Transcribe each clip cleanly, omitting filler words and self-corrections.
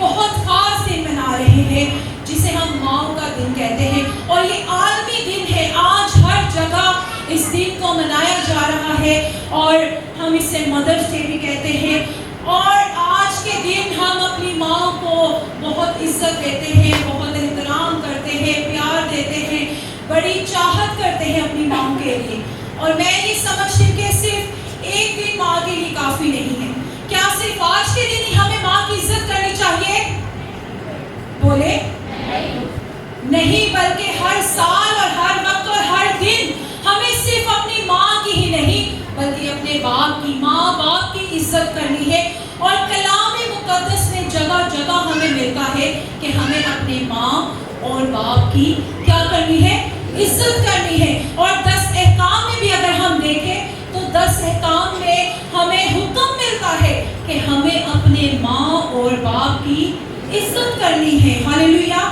بہت خاص دن منا رہے ہیں جسے ہم ماؤں کا دن کہتے ہیں، اور یہ عالمی دن ہے. آج ہر جگہ اس دن کو منایا جا رہا ہے اور ہم اسے مدرس ڈے بھی کہتے ہیں. اور آج کے دن ہم اپنی ماں کو بہت عزت دیتے ہیں، بہت احترام کرتے ہیں، پیار دیتے ہیں، بڑی چاہت کرتے ہیں اپنی ماں کے لیے. اور میں یہ سمجھتی ہوں کہ صرف ایک دن ماں کے لیے کافی نہیں ہے. کیا صرف آج کے دن ہی ہمیں ماں کی عزت کرنی چاہیے؟ بولے نہیں، بلکہ ہر سال اور ہر وقت اور ہر دن ہمیں صرف اپنی ماں کی ہی نہیں بلکہ اپنے باپ کی، ماں باپ کی عزت کرنی ہے. اور کلام مقدس میں جگہ جگہ ہمیں ملتا ہے کہ ہمیں اپنے ماں اور باپ کی کیا کرنی ہے؟ عزت کرنی ہے. اور 10 احکام میں بھی اگر ہم دیکھیں تو 10 احکام میں ہمیں حکم ملتا ہے کہ ہمیں اپنے ماں اور باپ کی عزت کرنی ہے. ہاللیلویا.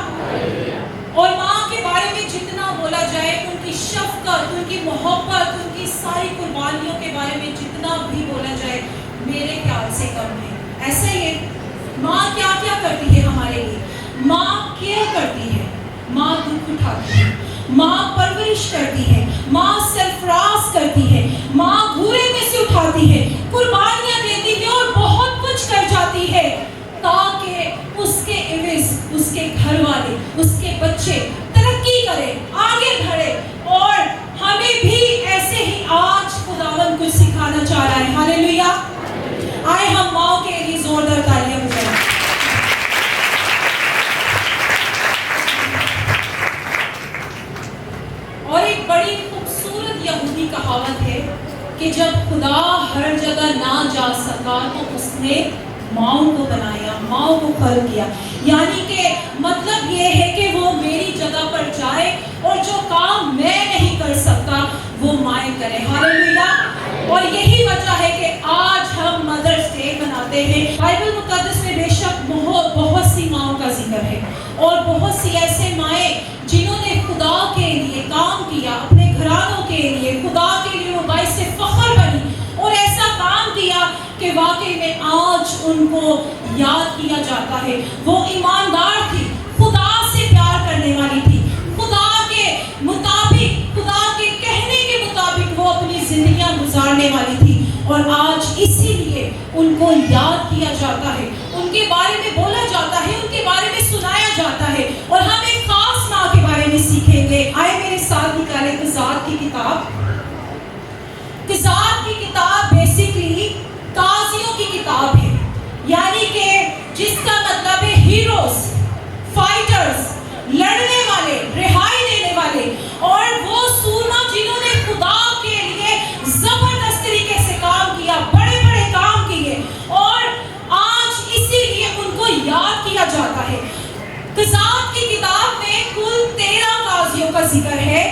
اور ماں کے بارے میں جتنا بولا جائے، ان کی شفقت، ان کی محبت، ان کی ساری قربانیوں کے بارے میں جتنا بھی بولا جائے میرے خیال سے کم ہے. ایسا ہی ہے. ماں کیا کیا کرتی ہے ہمارے لیے؟ ماں کیئر کرتی ہے، ماں دکھ اٹھاتی ہے، ماں پرورش کرتی ہے، ماں سرفراز کرتی ہے، ماں بھورے میں سے اٹھاتی ہے، قربانیاں دیتی ہے اور بہت کچھ کر جاتی ہے تاکہ اس کے عوض اس کے گھر والے، اس کے بچے ترقی کریں، آگے بڑھے. اور ہمیں بھی ایسے ہی آج خداوند کچھ سکھانا چاہ رہا ہے. ہاللیلویا. آئے ہم ماں کے لیے زوردار تالیاں بجائیں. اور ایک بڑی خوبصورت یہودی کہاوت ہے کہ جب خدا ہر جگہ نہ جا سکا تو اس نے ماؤں کو بنایا، ماؤں کو خلق کیا. یعنی کہ مطلب یہ ہے کہ وہ میری جگہ پر جائے اور جو کام میں نہیں کر سکتا وہ مائیں کرے. ہاللیلویا. اور یہی وجہ ہے کہ آج ہم مدرس ڈے مناتے ہیں. بائبل مقدس میں بے شک بہت سی ماؤں کا ذکر ہے اور بہت سی ایسے مائیں جنہوں نے خدا کے لیے کام کیا، اپنے گھرانوں کے لیے، خدا کے لیے وہ باعث فخر بنی اور ایسا کام کیا کہ واقعی میں آج ان کو یاد کیا جاتا ہے. وہ ایماندار تھی، خدا سے پیار کرنے والی تھی، خدا کے مطابق، خدا کے کہنے کے مطابق وہ اپنی زندگیاں گزارنے والی تھی. اور آج اسی لیے ان کو یاد کیا جاتا ہے، ان کے بارے میں بولا جاتا ہے، ان کے بارے میں سنایا جاتا ہے. اور ہم ایک خاص ماں کے بارے میں سیکھیں گے. آئے میرے ساتھ نکالیں قضات کی کتاب. قضات کی کتاب بیسیکلی قاضیوں کی کتاب ہے، یعنی کہ جس کا مطلب ہے ہیروز، فائٹرز، لڑنے والے، رہائی دینے والے، اور وہ سورما جنہوں نے خدا کے لیے زبردست طریقے سے کام کیا، بڑے بڑے کام کیے. اور آج اسی لیے ان کو یاد کیا جاتا ہے. قضات کی کتاب میں کل 13 قاضیوں کا ذکر ہے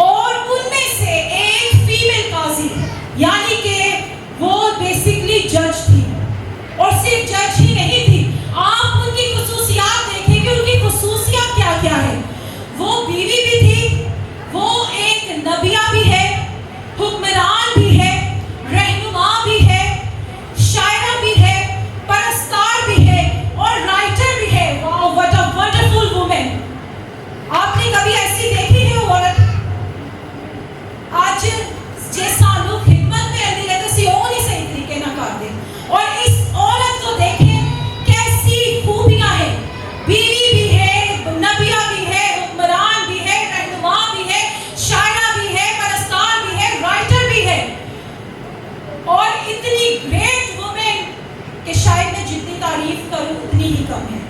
اور ان میں سے ایک فیمیل قاضی، یعنی کہ وہ بیسیکلی جج تھی. اور صرف جج ہی نہیں تھی، آپ ان کی خصوصیات دیکھیں کہ ان کی خصوصیات کیا کیا ہے. وہ بیوی بھی تھی، وہ ایک نبیہ بھی ہے، حکمران بھی ہے، رہنما بھی ہے، شاعرہ بھی ہے، پرستار بھی ہے اور رائٹر بھی ہے. واو، what a wonderful woman. آپ نے کبھی ایسی دیکھی ہے عورت؟ آج جیسا لوگ خدمت میں رہتے رہتے سی اور ہی صحیح طریقے نہ کر دیں. اور اس عورت کو دیکھیں کیسی خوبیاں ہیں. بیوی بھی ہے، نبیہ بھی ہے، حکمران بھی ہے، رہنما بھی ہے، شاعرہ بھی ہے، پرستار بھی ہے، رائٹر بھی ہے. اور اتنی گریٹ وومن کہ شاید میں جتنی تعریف کروں اتنی ہی کم ہے.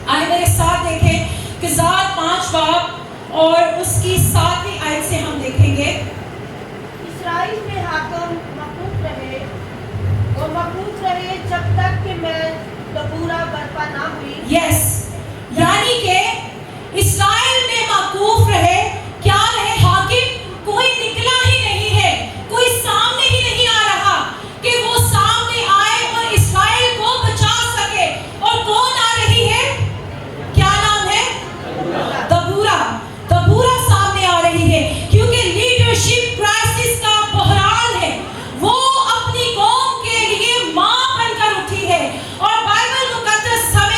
آئے میرے ساتھ دیکھیں قضات 5 باب اور اس کی 7ویں آیت سے ہم دیکھیں گے. اسرائیل میں حاکم مقروض رہے اور مقروض رہے جب تک کہ میں دبورا برپا نہ ہوئی. یس، یعنی کہ اسرائیل میں موقوف رہے. کیا رہے؟ حاکم. کوئی نکلا ہی نہیں ہے، کوئی سامنے ہی نہیں آ رہا کہ وہ سامنے آئے اور اسرائیل کو بچا سکے. اور کون آ رہی ہے؟ کیا نام ہے؟ دبورا. دبورا سامنے آ رہی ہے کیونکہ لیڈرشپ کرائسس کا بحران ہے. وہ اپنی قوم کے لیے ماں بن کر اٹھی ہے. اور بائبل مقدس ہمیں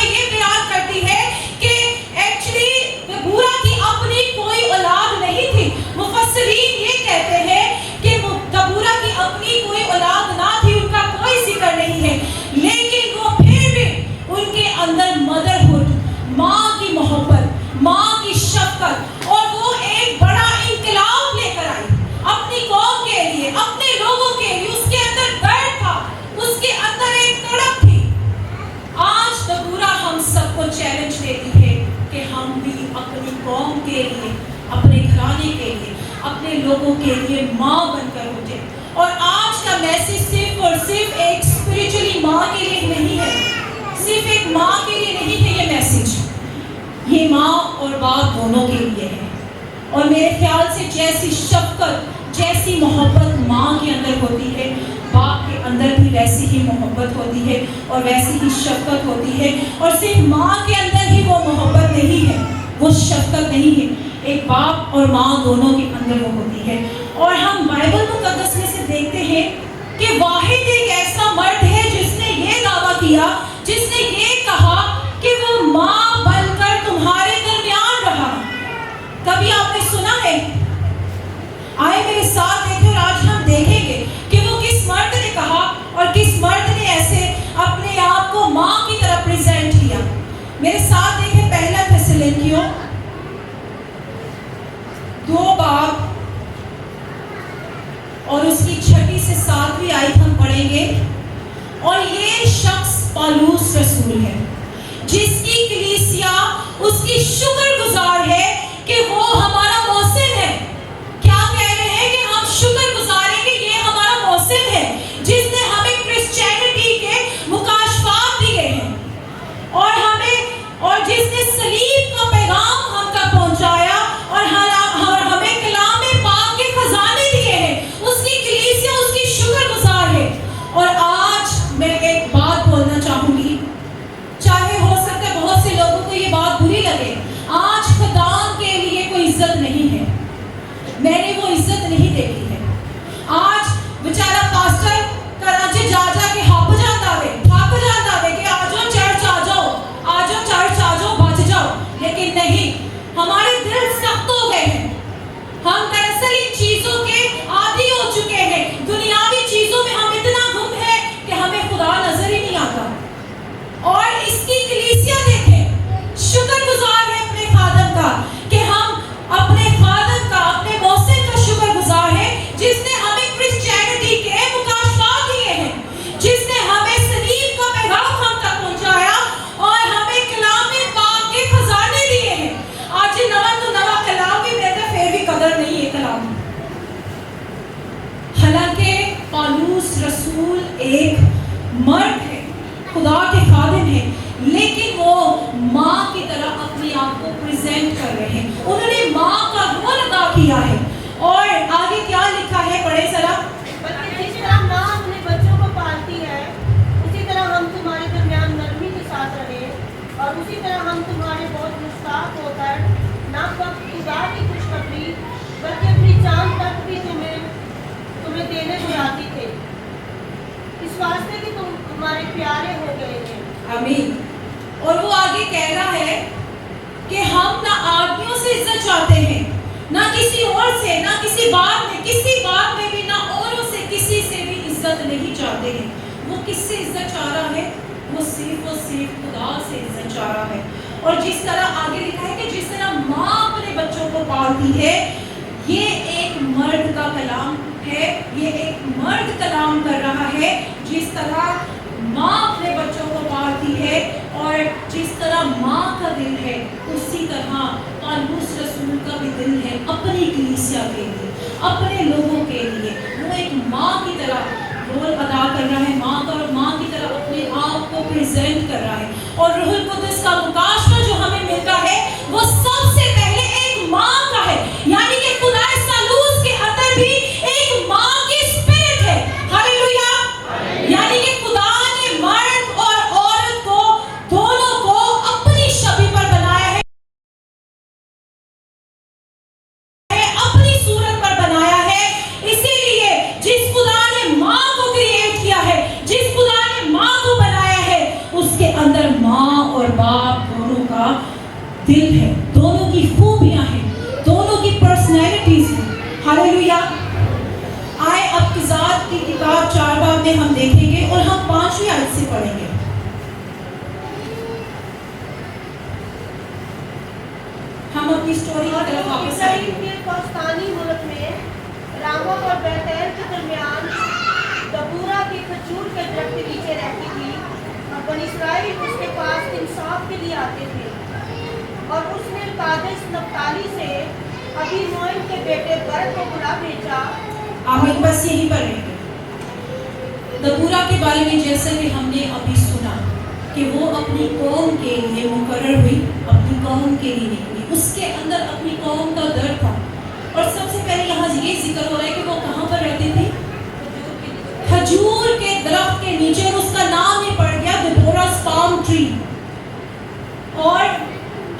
लोगों के लिए माँ बनकर उठे। और आज का मैसेज सिर्फ और सिर्फ एक स्पिरिचुअली माँ के लिए नहीं है, सिर्फ एक माँ के लिए नहीं है ये मैसेज, ये माँ और बाप दोनों के लिए है। और मेरे ख्याल से जैसी शफकत, जैसी मोहब्बत माँ के अंदर होती है, बाप के अंदर भी वैसी ही मोहब्बत होती है और वैसी ही शफकत होती है। और सिर्फ माँ के अंदर ही वो मोहब्बत नहीं है, वो शफकत नहीं है, एक बाप और माँ दोनों के अंदर वो होती है। और हम बाइबल मुकद्दस में से देखते हैं कि वाहिद एक ऐसा मर्द है जिसने ये दावा किया, जिसने ये कहा कि वो माँ बनकर तुम्हारे दरमियान रहा। कभी आपने सुना है? आए मेरे साथ देखें और आज हम देखेंगे कि वो किस मर्द ने कहा और किस मर्द ने ऐसे अपने आप को माँ की तरह प्रेजेंट किया। मेरे साथ देखें पहला थिस्सलुनीकियों 2 बाब और उसकी 6 से 7 आयत हम पढ़ेंगे। और ये शख्स पौलुस रसूल है, जिसकी कलीसिया उसकी शुक्रगुजार है कि वो हमारा मोहसिन है। क्या कह रहे हैं कि हम शुक्र गुजारेंगे, ये हमारा मोहसिन है जिसने हमें क्रिश्चियनिटी के मुकाशफात दिए हैं और जिसने सलीब का पैगाम हम तक पहुंचाया और हमें कलाम पाक के खजाने दिए हैं। उसकी कलीसिया उसकी शुक्रगुजार है। और आज मैं एक बात बोलना चाहूंगी, चाहे हो सकता है बहुत से लोगों को ये बात बुरी लगे, आज खुदाम के लिए कोई इज्जत नहीं है, मैंने वो इज्जत नहीं देखी है। आज बेचारा पास्टर कराची जा के थक जाता है कि आ जाओ चर्च आ जाओ, आ जाओ चर्च आ जाओ, बच जाओ। लेकिन नहीं, हमारे दिल सख्त हो गए हैं। हम दरअसल इन चीजों के आदी हो चुके हैं, दुनियावी चीजों में हम इतना गुम है कि हमें खुदा नजर ही नहीं आता। और इसकी कलीसिया देखें, शुक्रगुजार है अपने खादम का कि हम अपने खादम का, अपने मोहसिन का शुक्रगुजार है जिसने हमें क्रिश्चियनिटी के मुकाशफात दिए हैं, जिसने हमें सलीब का पैगाम हम तक पहुंचाया और हमें कलाम पाक के खजाने दिए हैं। आज नवा कलाम भी मिलता, फिर भी कदर नहीं है कलाम। हालांकि पौलुस रसूल एक मर्द है, खुदा के खादिम है, लेकिन वो माँ की तरह अपने आप को प्रेजेंट कर रहे हैं। उन्होंने माँ का रोल अदा किया है। और आगे क्या लिखा है, पढ़े जरा। बल्कि जिस तरह माँ अपने बच्चों को पालती है, उसी तरह हम तुम्हारे दरमियान नरमी के साथ रहे और उसी तरह हम तुम्हारे बहुत मुश्ताक होकर ना फक्त खुदा की खुशखबरी बल्कि अपनी जान तक भी तुम्हें देने को राजी थे, इस वास्ते कि तुम हमारे प्यारे हो गए थे। आमीन। और वो आगे कह रहा है कि हम ना आदमियों से इज्जत चाहते हैं, ना किसी और से, ना किसी बात में भी ना औरों से, किसी से भी इज्जत नहीं चाहते हैं। वो किससे इज्जत चाह रहा है? वो सिर्फ खुदा से इज्जत चाह रहा है। और जिस तरह आगे लिखा है कि जिस तरह माँ अपने बच्चों को पालती है, ये एक मर्द का कलाम है, ये एक मर्द कलाम कर रहा है। जिस तरह माँ अपने बच्चों को पालती है और जिस तरह माँ का दिल है, उसी तरह पौलुस रसूल का भी दिल है अपनी कलीसिया के लिए, अपने लोगों के लिए। वो एक माँ की तरह रोल अदा कर रहा है, माँ की तरह अपने आप को प्रेजेंट कर रहा है। और रूहुल कुद्दुस का मुकाशफा जो हमें मिलता है, वो सबसे पहले एक माँ का है, यानी कि खुदा सालूस के अंदर भी एक माँ की स्पिरिट है। हालेलुया। यानी कि खुदा ने मर्द और औरत को, दोनों को अपनी छवि पर बनाया है, अपनी सूरत पर बनाया है। इसीलिए जिस खुदा ने माँ को क्रिएट किया है, जिस खुदा ने माँ को बनाया है, उसके अंदर माँ और बाप दोनों का दिल है, दोनों की खूबियां हैं, दोनों की पर्सनैलिटीज हैं। हालेलुया। आए अब किजात की किताब 4 बाब में हम देखेंगे और हम 5वीं आयत से पढ़ेंगे। हम अपनी स्टोरी की तरफ वापस आएंगे। के पाकिस्तानी मुल्क में रामा और बैतैल के दरमियान दबूरा के खजूर के दरख्त के नीचे रहती थी और बनी इस्राएल उसके पास इंसाफ के लिए आते थे। और उसने कादेश नप्ताली से अबीनोएम के बेटे बरत को बुला भेजा। आमीन। बस यहीं पर रहेंगे। दबूरा के बारे में जैसे कि हमने अभी सुना कि वो अपनी कौम के लिए मुकर्रर हुई, अपनी कौम के लिए निकली, उसके अंदर अपनी कौम का दर्द था। और सबसे पहले यहाँ ये जिक्र हो रहा है कि वो कहाँ पर रहते थे? खजूर के दरख्त के नीचे, और उसका नाम ही पड़ गया देबोरा's palm tree। और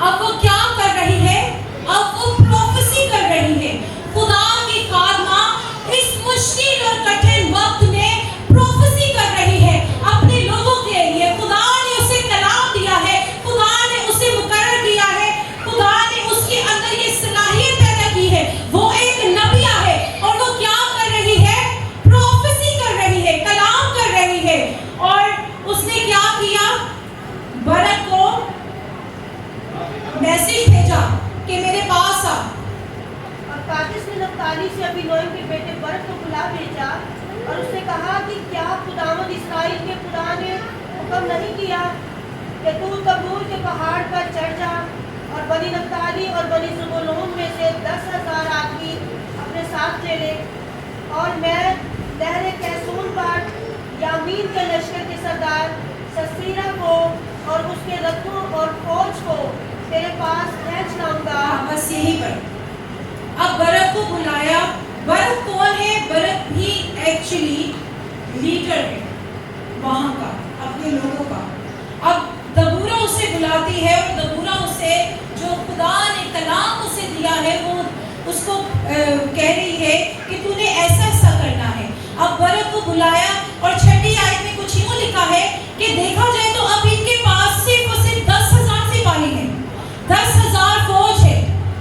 अब वो क्या कर रही है? अब वो प्रोफेसी कर रही है। खुदा की खादमा इस मुश्किल और कठिन वक्त में प्रोफेसी कर रही है अपने लोगों के लिए। खुदा ने उसे कलाम दिया है, खुदा ने उसे मुकर्रर किया है, खुदा ने उसके अंदर ये सलाहियत पैदा की है। वो एक नबिया है और वो क्या कर रही है? प्रोफेसी कर रही है, कलाम कर रही है। और उसने क्या किया? बरक को मैसेज भेजा कि मेरे पास आ। और कादेश ने नप्ताली से अबीनोएम के बेटे बरत को बुला भेजा और उसने कहा कि क्या खुदावंद इसराइल के खुदा ने हुक्म नहीं किया कि तू तबूर के पहाड़ पर चढ़ जा और बनी नप्ताली और बनी ज़बूलून में से 10,000 आदमी अपने साथ ले ले, और मैं लहरे कैसून पर यामीन के लश्कर के सरदार ससीरा को और उसके रथों और फौज को तेरे पास खींच लाऊंगा। बस यहीं पर अब बरत को बुलाया। बरत कौन है? बरत भी एक्चुअली लीडर है वहाँ का, अपने लोगों का। अब दबूरा उसे बुलाती है और दबूरा उसे, जो खुदा ने कलाम उसे दिया है, वो उसको कह रही है कि तूने ऐसा ऐसा करना है। अब बरत को बुलाया और 6ठी आयत में कुछ यूँ लिखा है कि देखा जाए तो अब इनके पास सिर्फ और सिर्फ 10,000 सिपाही हैं, 10,000 फौज है,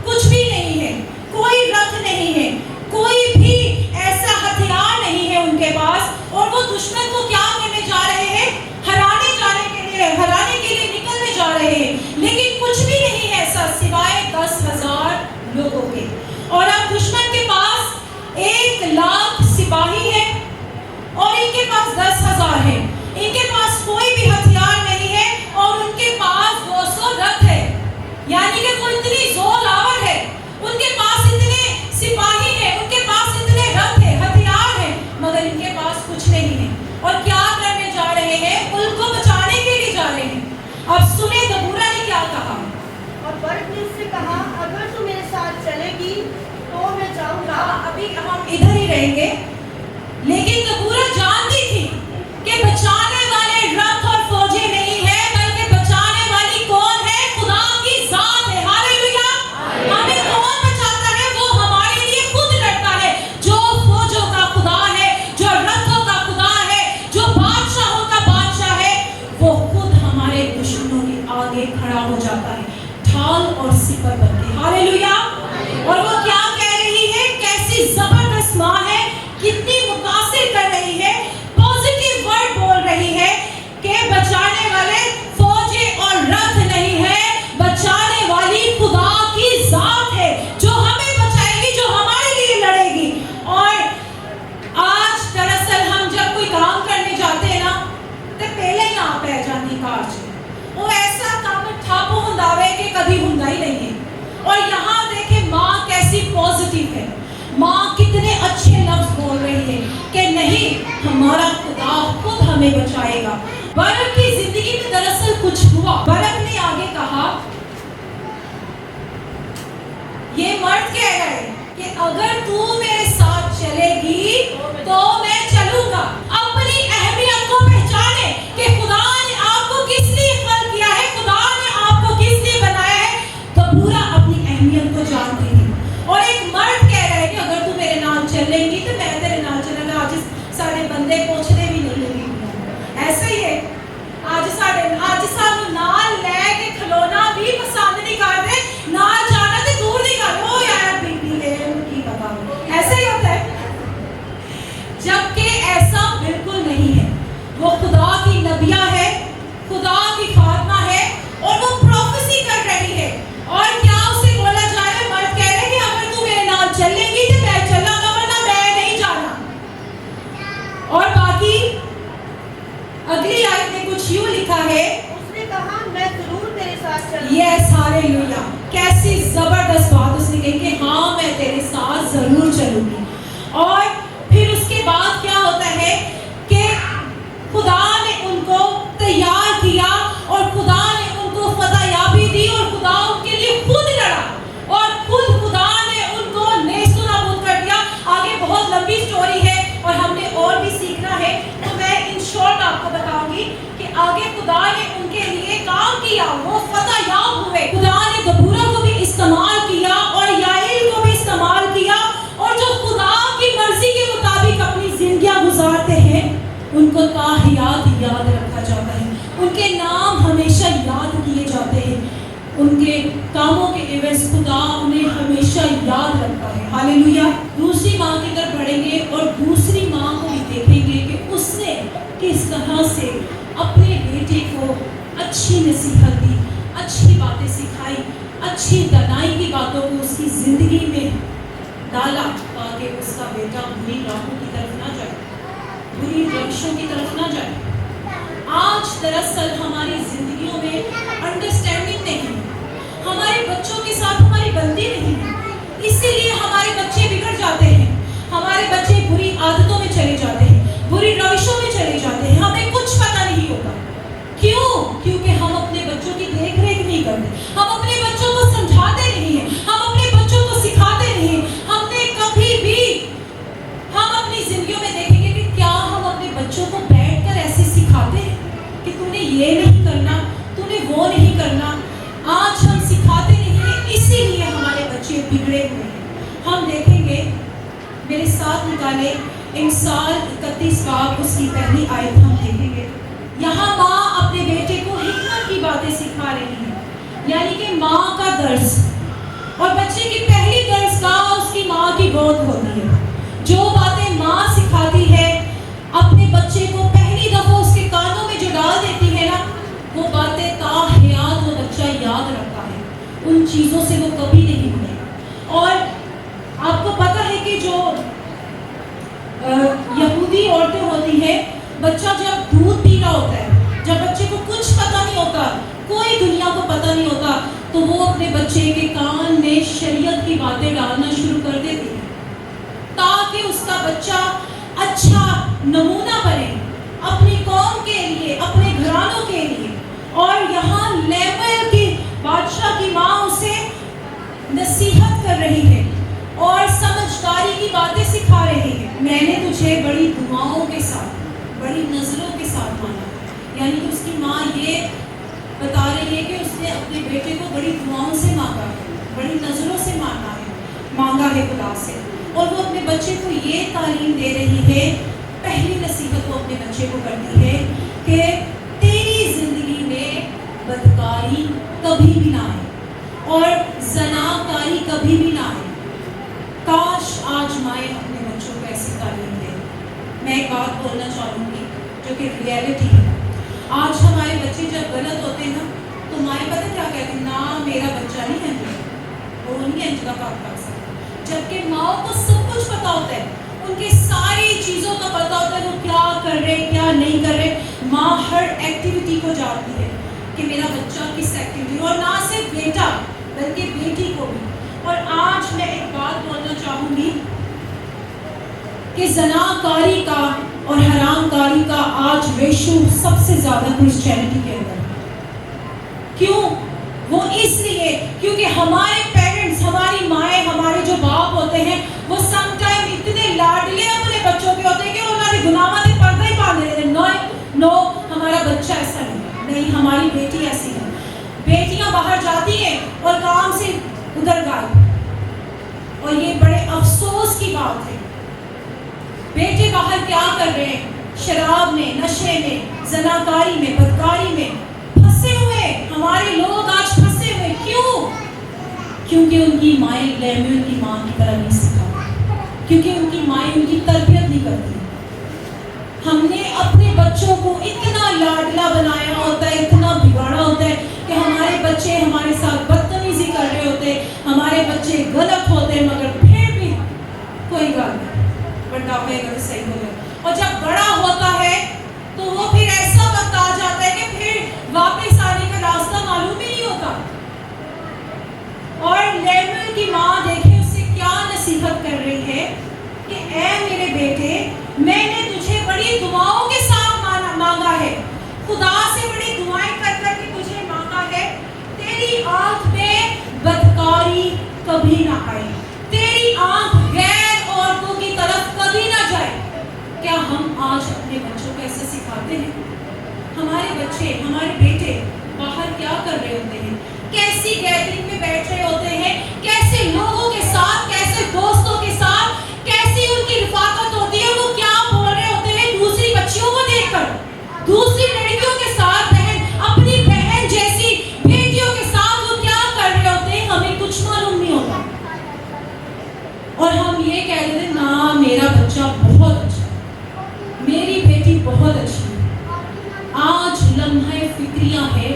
कुछ भी नहीं है, कोई रथ नहीं है, कोई भी ऐसा हथियार नहीं है उनके पास। और वो दुश्मन को क्या करने जा रहे हैं? हराने के लिए निकलने जा रहे हैं। लेकिन कुछ भी नहीं है ऐसा सिवाय 10,000 लोगों के। और अब दुश्मन के पास 1,00,000 सिपाही है और इनके पास 10,000 है। इनके पास कोई भी हथियार नहीं है और उनके पास 200 रथ है, यानी कि वो इतनी जोरावर है, उनके पास इतने सिपाही हैं, उनके पास इतने रथ है, हथियार है, मगर इनके पास कुछ नहीं है। और क्या करने जा रहे हैं? उनको बचाने के लिए जा रहे हैं। अब सुने दबूरा ने क्या कहा। और बरत ने उससे कहा, अगर तू मेरे साथ चलेगी तो मैं जाऊंगा। अभी हम इधर ही रहेंगे। लेकिन दबूरा जानती थी कि बचाने वाले रथ और फौजें नहीं है, बल्कि बचाने वाली कौन है? खुदा की जात है। हालेलुया। हमें कौन बचाता है? वो हमारे लिए खुद लड़ता है, जो फौजों का खुदा है, जो रथों का खुदा है, जो बादशाहों का बादशाह है, वो खुद हमारे दुश्मनों के आगे खड़ा हो जाता है, ढाल और सिपर बनके। हालेलुया। और वो क्या कह रही है? कैसी जबरदस्त माँ है, कितनी मुतासिर कर रही है, पॉजिटिव वर्ड बोल रही है कि बचाने वाले फौजें और रथ नहीं है, बचाने वाली खुदा की जात है, जो हमें बचाएगी, जो हमारे लिए लड़ेगी। और आज दरअसल हम जब कोई काम करने जाते हैं ना, तो पहले ही आप पै जाती कार च वो ऐसा काम ठप हुंदा वे कि कभी हुंदा ही नहीं है। और यहाँ देखें माँ कैसी पॉजिटिव है, माँ कितने अच्छे लफ्ज बोल रही है कि नहीं, हमारा खुदा खुद हमें बचाएगा। बरत की जिंदगी में दरअसल कुछ हुआ। बरत ने आगे कहा, ये मर्द कह रहे कि अगर तू मेरे साथ चलेगी तो मैं चलूंगा। अपनी अहमियत को पहचाने कि खुदा ने आपको किस लिए खल्क किया है, खुदा ने आपको किस लिए बनाया है। दबूरा अपनी अहमियत को जानती थी। और एक मर्द कह रहा है कि अगर तू मेरे नाल चलेगी तो मैं तेरे नाल चलूंगा। आज सारे बंदे पहुंचने भी नहीं लगे, ऐसा ही है। आज सानू नाल लेके खलोना भी पसंद नहीं करते, नाल जाना तो दूर नहीं कर, ओ यार बीबी है की पता, ऐसा ही होता है। जबकि ऐसा बिल्कुल नहीं है। वो खुदा की नबिया है, खुदा की खातमा है और वो प्रोफेसी कर रही है। और क्या उसे बोला जा रहा है? मर्द कह रहे कि अगर तू मेरे नाल चलेगी तो मैं चलांगा, वरना मैं नहीं जाना। और बाकी अगली आयत में कुछ यूं लिखा है, उसने कहा, मैं जरूर तेरे साथ चलूंगा। Yes hallelujah. कैसी कैसी जबरदस्त बात उसने कही कि हाँ मैं तेरे साथ जरूर चलूंगी। और फिर उसके बाद क्या होता है कि खुदा ने उनको तैयार किया और खुदा ने उनको फतहयाबी दी और खुदा उनके लिए खुद लड़ा और खुद खुदा ने उनको नेस्तनाबूद कर दिया। आगे बहुत लंबी स्टोरी है और हमने और भी सीखना है, तो मैं इन शॉर्ट आपको बताऊंगी कि आगे खुदा ने उनके लिए काम किया, वो फतहयाब हुए। खुदा ने दबूरा को भी इस्तेमाल किया और याइल को भी इस्तेमाल किया, और जो खुदा की मर्जी के मुताबिक अपनी जिंदगियां गुजारते हैं उनको ताहियात याद रखा जाता है, उनके नाम हमेशा याद किए जाते हैं, उनके कामों के एवज खुदा उन्हें हमेशा याद रखता है। हालेलुया। दूसरी माँ की तरफ बढ़ेंगे और दूसरी माँ को भी देखेंगे कि उसने किस तरह से अपने बेटे को अच्छी नसीहत दी, अच्छी बातें सिखाई, अच्छी दनाई की बातों को उसकी जिंदगी में डाला ताकि उसका बेटा बुरी राहों की तरफ ना जाए, बुरी रविशों की तरफ ना जाए। आज दरअसल हमारी जिंदगियों में अंडरस्टैंडिंग नहीं है, हमारे बच्चों के साथ हमारी बनती नहीं है, इसीलिए हमारे बच्चे बिगड़ जाते हैं, हमारे बच्चे बुरी आदतों में चले जाते हैं, बुरी रविशों में चले जाते हैं, हमें कुछ पता नहीं होता। क्यों? क्योंकि हम अपने बच्चों की देख रेख नहीं करते, हम अपने बच्चों को समझाते नहीं हैं, हम अपने बच्चों को सिखाते नहीं हैं। हमने कभी भी, हम अपनी जिंदगियों में देखेंगे कि क्या हम अपने बच्चों को बैठकर ऐसे सिखाते हैं कि तूने ये नहीं करना, तूने वो नहीं करना। आज हम सिखाते नहीं हैं, इसीलिए हमारे बच्चे बिगड़े हुए हैं। हम देखेंगे, मेरे साथ निकाले इंसाल 31 बाब उसकी पहली आयत हम देखेंगे। यहाँ माँ अपने बेटे को हिकमत की बातें सिखा रही है, यानी कि माँ का दर्स, और बच्चे की पहली दर्स का उसकी माँ की गोद होती है। जो बातें माँ सिखाती है अपने बच्चे को पहली दफा उसके कानों में जो डाल देती है ना, वो बातें ताहयात वो बच्चा याद रखता है, उन चीज़ों से वो कभी नहीं भूलेगा। और आपको पता है कि जो यहूदी औरतें होती हैं, बच्चा जब दूध पी रहा होता है, जब बच्चे को कुछ पता नहीं होता, कोई दुनिया को पता नहीं होता, तो वो अपने बच्चे के कान में शरीयत की बातें डालना शुरू कर देती है ताकि उसका बच्चा अच्छा नमूना बने अपनी कौम के लिए, अपने घरानों के लिए। और यहाँ लेमुएल की बादशाह की माँ उसे नसीहत कर रही है और समझदारी की बातें सिखा रही है। मैंने तुझे बड़ी दुआओं के साथ, बड़ी नजरों के साथ माना, यानी कि उसकी माँ ये बता रही है कि उसने अपने बेटे को बड़ी दुआओं से मांगा है, बड़ी नजरों से मांगा है खुदा से। और वो अपने बच्चे को ये तालीम दे रही है, पहली नसीहत वो अपने बच्चे को करती है कि तेरी जिंदगी में बदकारी कभी भी ना आए और ज़नाकारी कभी भी ना आए। काश आज माएँ अपने बच्चों को ऐसी तालीम दें। मैं एक बात बोलना चाहूँगी जो कि रियलिटी है। आज हमारे बच्चे जब गलत होते हैं ना, तो माएँ पता क्या कहती हैं, ना मेरा बच्चा नहीं है, वो नहीं है इनका काम कर सकता। जबकि माँ को सब कुछ पता होता है, उनकी सारी चीज़ों का पता होता है, वो क्या कर रहे क्या नहीं कर रहे। माँ हर एक्टिविटी को जानती है कि मेरा बच्चा किस एक्टिविटी, और ना सिर्फ बेटा बल्कि बेटी को भी। और आज मैं एक बात बोलना चाहूँगी कि ज़नाकारी का और हरामकारी का आज रेशो सबसे ज़्यादा क्रिश्चियनिटी के अंदर है। क्यों? वो इसलिए क्योंकि हमारे पेरेंट्स, हमारी माएँ, हमारे जो बाप होते हैं, वो समटाइम इतने लाडले अपने बच्चों के होते हैं कि उन्होंने गुनाहों से पर्दा ही बांध देते हैं। नो, हमारा बच्चा ऐसा नहीं, हमारी बेटी ऐसी है। बेटियां बाहर जाती हैं और काम से उधर गायब, और ये बड़े अफसोस की बात है। बेटे बाहर क्या कर रहे हैं? शराब में, नशे में, ज़नाकारी में, बदकारी में फंसे हुए। हमारे लोग आज फंसे हुए। क्यों? क्योंकि उनकी माएँ लेमुएल की माँ की तरह नहीं सिखाती, क्योंकि उनकी माएँ उनकी तरबियत नहीं करती। हमने अपने बच्चों को इतना लाडला बनाया होता है, इतना बिगाड़ा होता है कि हमारे बच्चे हमारे साथ बदतमीजी कर रहे होते, हमारे बच्चे गलत होते, मगर फिर भी कोई बात नहीं, बड़ा होएगा तो सही होगा। और जब बड़ा होता है तो वो फिर ऐसा वक्त आ जाता है कि फिर वापस आने का रास्ता मालूम ही नहीं होता। और कभी ना आए, तेरी आंख गैर औरतों की तरफ कभी ना जाए। क्या हम आज अपने बच्चों को ऐसे सिखाते हैं? हमारे बच्चे, हमारे बेटे बाहर क्या कर रहे होते हैं, कैसी गैदरिंग में बैठ रहे होते हैं, कैसे लोगों के साथ, कैसे दोस्तों के साथ, कैसी उनकी रिफाकत होती है, वो क्या बोल रहे होते हैं दूसरी बच्चियों को देखकर, दूसरी लड़कियों के साथ, अपनी बहन जैसी बेटियों के साथ वो क्या कर रहे होते हैं, हमें कुछ मालूम नहीं होता। और हम ये कह देते हैं ना मेरा बच्चा बहुत अच्छा, मेरी बेटी बहुत अच्छी है। आज लम्हे फिक्रियां है,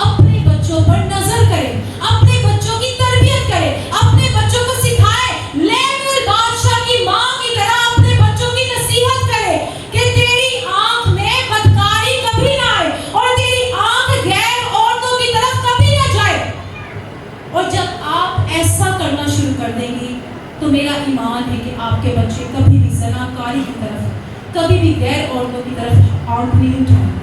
अपने बच्चों पर नजर करें, अपने बच्चों की तरबियत करें, अपने बच्चों को सिखाएं, लेमुएल बादशाह की माँ की तरह अपने बच्चों की नसीहत करें कि तेरी आंख में बदकारी कभी ना आए और तेरी आंख गैर औरतों की तरफ कभी ना जाए। और जब आप ऐसा करना शुरू कर देंगे तो मेरा ईमान है कि आपके बच्चे कभी भी ज़नाकारी की तरफ, कभी भी गैर औरतों की तरफ आंख नहीं उठाएंगे।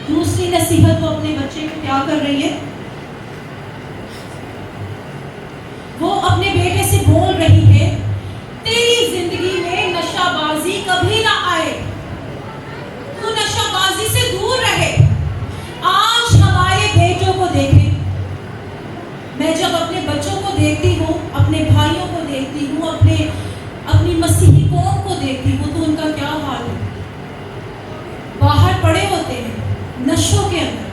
दूसरी नसीहत वो अपने बच्चे को क्या कर रही है, वो अपने बेटे से बोल रही है तेरी जिंदगी में नशाबाजी कभी ना आए, तू नशाबाजी से दूर रहे। आज हमारे बेटों को देखें, मैं जब अपने बच्चों को देखती हूँ, अपने भाइयों को देखती हूँ, अपनी मसीही कौम को देखती हूँ, तो उनका क्या हाल है। बाहर पड़े होते हैं नशों के अंदर,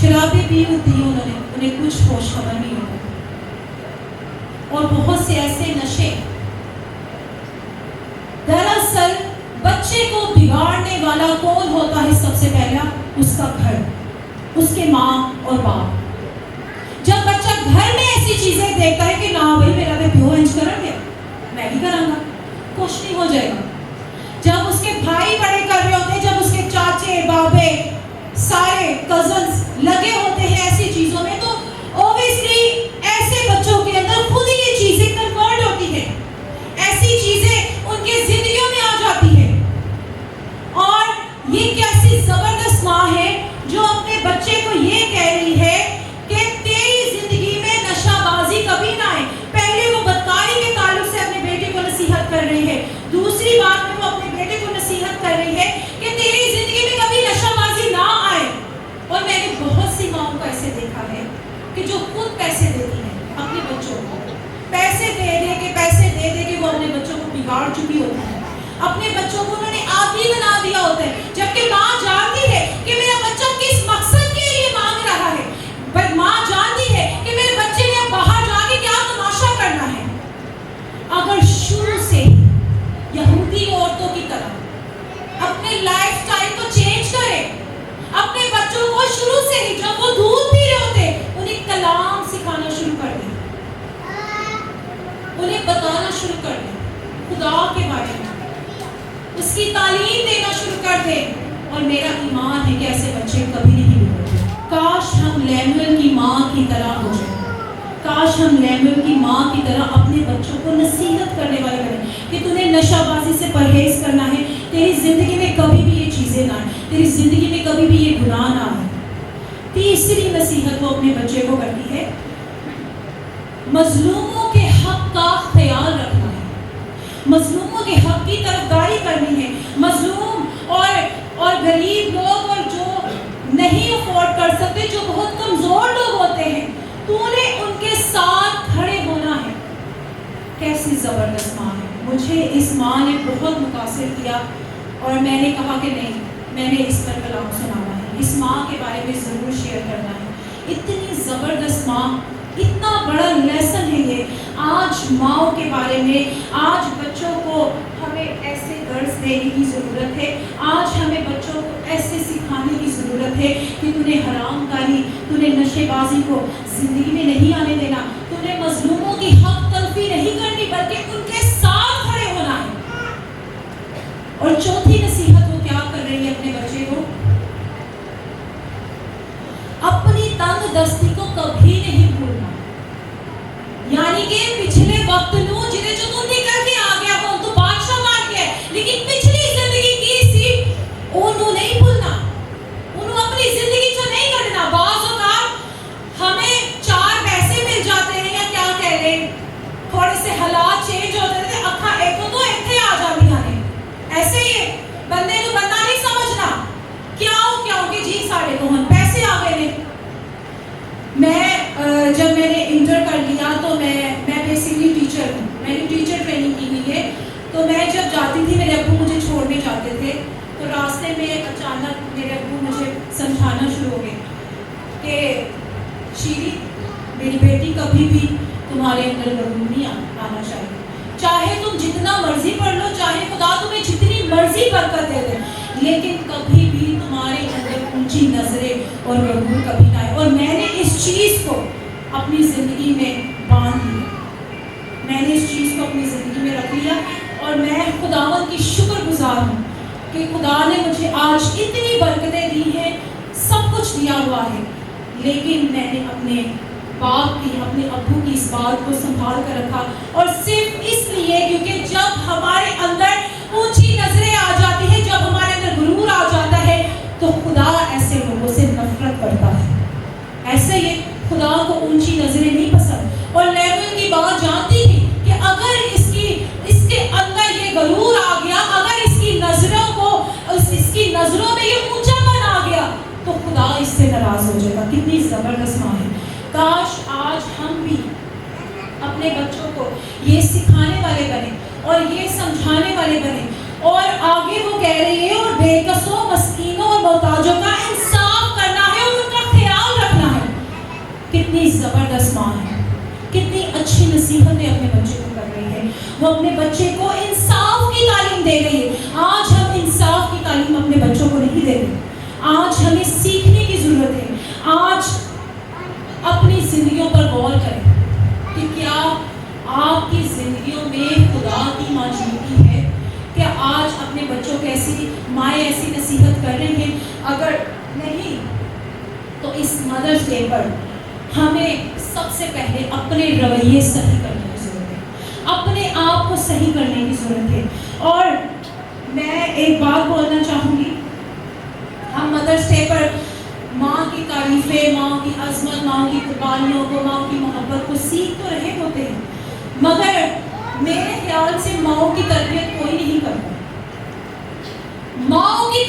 शराबें पी होती है उन्हें कुछ होश खबर नहीं होता। और बहुत से ऐसे नशे, दरअसल बच्चे को बिगाड़ने वाला कौन होता है? सबसे पहला उसका घर, उसके माँ और बाप। जब बच्चा घर में ऐसी चीजें देखता है कि ना भाई मेरा तो प्यो इंज करेंगे, मैं भी करांगा, कुछ नहीं हो जाएगा। जब उसके भाई बड़े कर रहे होते हैं, जब उसके चाचे बाबे सारे कजन्स लगे होते हैं ऐसी चीजों में, तो ऑब्वियसली ऐसे बच्चों के अंदर खुद ही ये चीजें कन्वर्ट होती है, ऐसी चीजें उनके जिंदगियों में आ जाती है। और ये कैसी जबरदस्त माँ है जो अपने बच्चे को ये कह रही है कि तेरी जिंदगी में नशाबाजी कभी ना आए। पहले वो बदकारी के ताल्लुक से अपने बेटे को नसीहत कर रही है, दूसरी बात में वो अपने बेटे को नसीहत कर रही है कि तेरी जिंदगी में कभी नशाबाजी ना आए। और मैंने बहुत सी माओं को ऐसे देखा है कि जो खुद पैसे देती हैं अपने बच्चों को, पैसे दे दे के वो अपने बच्चों को बिगाड़ चुकी होती है, अपने बच्चों को उन्होंने आदी बना दिया होता है, जबकि माँ जानती है कि मेरा बच्चा किस मकसद के लिए मांग रहा है, पर माँ जानती है कि मेरे बच्चे ने बाहर जाके क्या तमाशा करना है। अगर शुरू से यहूदी औरतों की तरह अपने लाइफस्टाइल को चेंज करें, अपने बच्चों को शुरू से ही जब वो दूध पी रहे होते उन्हें कलाम सिखाना शुरू कर दें, उन्हें बताना शुरू कर दें खुदा के बारे में, उसकी तालीम देना शुरू कर दें। और मेरा ईमान है कि ऐसे बच्चे कभी नहीं बिगड़ते। काश हम लेमुएल की माँ की तरह हो जाए, काश हम लेमुएल की माँ की तरह अपने बच्चों को नसीहत करने वाले बने कि तूने नशाबाजी से परहेज करना है, तेरी जिंदगी में कभी भी ये चीजें ना आए, तेरी जिंदगी में कभी भी ये गुनाह ना आए। तीसरी नसीहत वो अपने बच्चे को करती है, मजलूमों के हक का ख्याल रखना है, मजलूमों के हक की तरफदारी करनी है। मजलूम और गरीब लोग और जो नहीं अफोर्ड कर सकते, जो बहुत कमजोर लोग होते हैं, तूने उनके साथ खड़े होना है। कैसी जबरदस्त माँ है। मुझे इस माँ ने बहुत मुतासिर किया और मैंने कहा कि नहीं, मैंने इस पर कलाम सुनाना है, इस माँ के बारे में ज़रूर शेयर करना है। इतनी ज़बरदस्त माँ, इतना बड़ा लेसन है ये आज माँओं के बारे में। आज बच्चों को हमें ऐसे दर्स देने की ज़रूरत है, आज हमें बच्चों को ऐसे सिखाने की ज़रूरत है कि तूने हरामकारी, तूने नशेबाजी को ज़िंदगी में नहीं आने देना, तूने मजलूमों की हक तलफी नहीं करनी, बल्कि उनके साथ खड़े होना है। और चौथी नसीहत वो क्या कर रही है अपने बच्चे को, अपनी तंग दस्ती को कभी नहीं भूलना। यानी कि पिछले वक्त नू जिन्हें जो तुम निकल के आ गया हो, तो बादशाह मार गया, लेकिन पिछली जिंदगी की सी ओनू नहीं भूलना, ओनू अपनी जिंदगी जो नहीं करना। बाज़ औक़ात जाती थी, मेरे अब्बू मुझे छोड़ने जाते थे, तो रास्ते में अचानक मेरे अब्बू मुझे समझाना शुरू हो गए कि शीरी, मेरी बेटी, कभी भी तुम्हारे अंदर गरूर नहीं आना चाहिए। चाहे तुम जितना मर्जी पढ़ लो, चाहे खुदा तुम्हें जितनी मर्जी बरकत दे दे, लेकिन कभी भी तुम्हारे अंदर ऊंची नजरें और गरूर कभी ना आए। और मैंने इस चीज़ को अपनी ज़िंदगी में बांध लिया, मैंने इस चीज़ को अपनी ज़िंदगी में रख लिया, और मैं खुदावंद की शुक्रगुजार हूँ कि खुदा ने मुझे आज इतनी बरकतें दी हैं, सब कुछ दिया हुआ है, लेकिन मैंने अपने बाप की, अपने अब्बू की इस बात को संभाल कर रखा। और सिर्फ इसलिए क्योंकि जब हमारे अंदर ऊंची नजरें आ जाती है, जब हमारे अंदर गुरूर आ जाता है, तो खुदा ऐसे लोगों से नफरत करता है। ऐसे ही खुदा को ऊंची नजरें नहीं पसंद। और लेविन की बात जानती थी कि अगर इसके अंदर ये गरूर आ गया, अगर इसकी नजरों को, इसकी नजरों में ये ऊंचापन आ गया, तो खुदा इससे नाराज हो जाएगा। कितनी जबरदस्त माँ है। काश आज हम भी अपने बच्चों को ये सिखाने वाले बने और ये समझाने वाले बने। और आगे वो कह रही है, और बेकसों, मस्कीनों और मोहताजों का इंसाफ करना है और उनका ख्याल रखना है। कितनी जबरदस्त माँ है, कितनी अच्छी नसीहतें अपने बच्चे को कर रही है। वो अपने बच्चे को इंसाफ की तालीम दे रही है। आज हम इंसाफ की तालीम अपने बच्चों को नहीं दे रहे। आज हमें सीखने की जरूरत है। आज अपनी जिंदगियों पर गौर करें कि क्या आपकी जिंदगियों में खुदा की मौजूदगी है। क्या आज अपने बच्चों को ऐसी माएँ ऐसी नसीहत कर रही हैं? अगर नहीं, तो इस मदर्स डे पर हमें सबसे पहले अपने रवैये सही करने की ज़रूरत है, अपने आप को सही करने की ज़रूरत है। और मैं एक बात बोलना चाहूँगी, हम मदर्स डे पर माँ की तारीफ़ें, माँ की अज़मत, माँ की कुर्बानियों को, माँ की मोहब्बत को सीख तो रहे होते हैं, मगर मेरे ख्याल से माँओं की तरबियत कोई नहीं करता। माँओं की